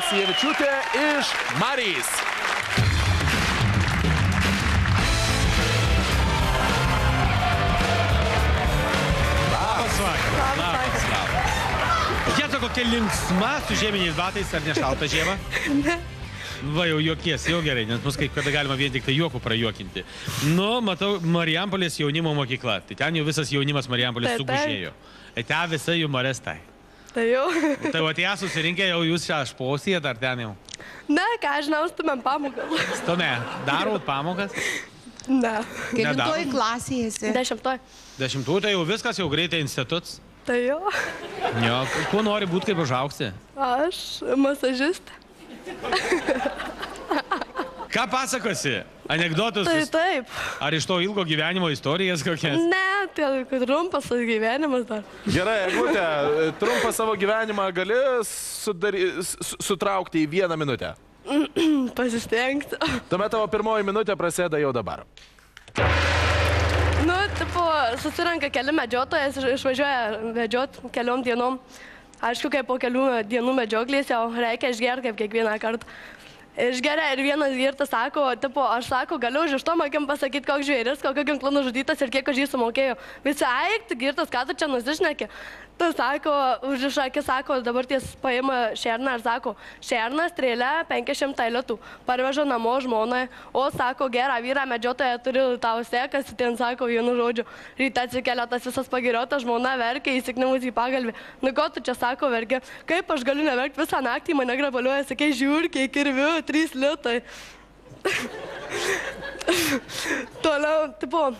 Sievičiūtė iš Marys. Labas vakaras. Jėzu, kokia linksma su žieminiais batais, ar ne šalta žiema? Ne. Va, jau juokies, jau gerai, nes mus kai kada galima vien tik tai juokų prajuokinti. Nu, matau, Marijampolės jaunimo mokykla. Tai ten jau visas jaunimas Marijampolės sugužėjo. Ten visa jumorestai. Tai jau. Tai va, tie susirinkę jau jūs šią šposijat, ar ten jau? Ne, ką žinau, stumėm pamokas. Stume, darot pamokas? Ne. Kelintoj klasėje esi? 10. 10, tai jau viskas, jau greitai instituts. Tai jau. Jo, kuo nori būti, kaip užaugsi? Aš masažistė. Ką pasakosi? Anekdotus? Tai taip. Ar iš to ilgo gyvenimo istorijas kokias? Ne, tai trumpas gyvenimas dar. Gerai, Eglutė, trumpą savo gyvenimą gali sutraukti į 1 minutę? Pasistengti. Tuomet tavo pirmoji minutė prasideda jau dabar. Nu, tipo, susirenka keli medžiotojas, išvažiuoja medžiot keliom dienom. Aišku, kai po kelių dienų medžioklės jau reikia išgerti kaip kiekvieną kartą. Išgeria ir vienas girtas sako, tipo, aš sako, galiu už to akim pasakyti, koks žvėris, kokio ginklu nužudytas ir kiek aš jį sumokėjau. Visi, aik, girtas, ką tu čia nusišneki? Tu sako, už akį sako, dabar ties paima šerną ir sako, šerną strėlę 500 litų, parveža namo žmonai, o sako, gerą vyrą medžiotoją turi tau sekas, ten sako vienu žodžiu, ryte atsikelia tas visas pagiriotas, žmona verkia, įsiknimus į pagalbį. Nu, ko tu čia sako, verkia? Kaip aš galiu neverkti visą naktį, mane grabaliuoja, sakai, žiūrkiai, kirviu, 3 litai. Toliau, tipo,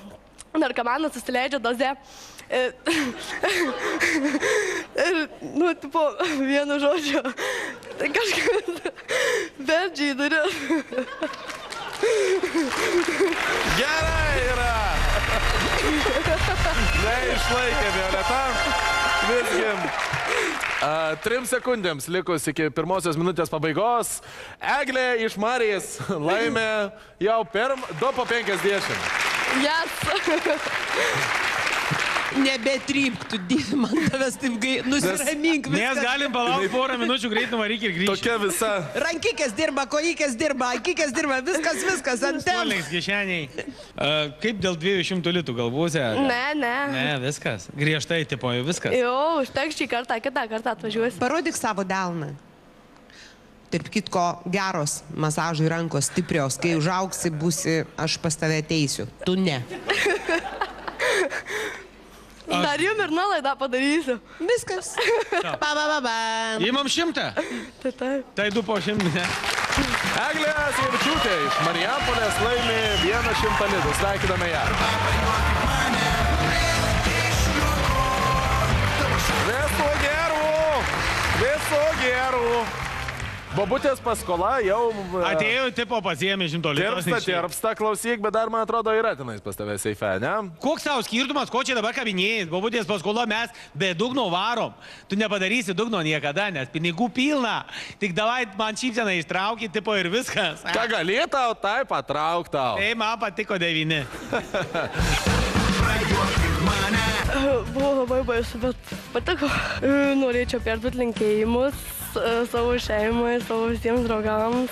narkomanas susileidžia doze. Ir, nu, tipo, vienu žodžiu, tai kažkas beldžia į duris. Gerai yra! Neišlaikė Violeta. Visgi 3 sekundėms likus iki pirmosios minutės pabaigos. Eglė iš Marės laimė jau 2 po 50. Yes! Nebetrypk, tu dėvi man tavęs taip nusiramink viską. Mes galim palaukti porą minučių, greit nuvaryk ir grįžti. Tokia visa. Rankikės dirba, kojikės dirba, akikės dirba, viskas ant ten. Stoliais kišeniai. Kaip dėl 200 litų galvose? Ne. Ne, viskas. Griežtai, tipo, viskas. Jo, užteks šį kartą, kitą kartą atvažiuosi. Parodyk savo delną. Tarp kitko, geros masažui rankos, stiprios. Kai užaugsi, būsi, aš pas tave ateisiu. Tu ne. Dar jum ir nuolaidą padarysiu. Viskas. Įmam 100. Tai taip. Tai 2 po 100, ne? Eglė Sievičiūtė iš Marijampolės laimė 100 litų. Sveikiname ją. Viso gerų! Viso gerų! Bobutės paskola jau... Atėjo, tipo, pasiėmė 100 litų. Tirpsta, klausyk, bet dar, man atrodo, yra tenais pas tave seife, ne? Koks tau skirtumas, ko čia dabar kabinėjai? Bobutės paskola mes be dugno varom. Tu nepadarysi dugno niekada, nes pinigų pilna. Tik davai man šypseną ištraukit, tipo, ir viskas. Ką gali tau, tai patrauk tau. Tai man patiko 9. Buvo labai baisu, bet patiko. Norėčiau perduoti linkėjimus savo šeimai, savo visiems draugams.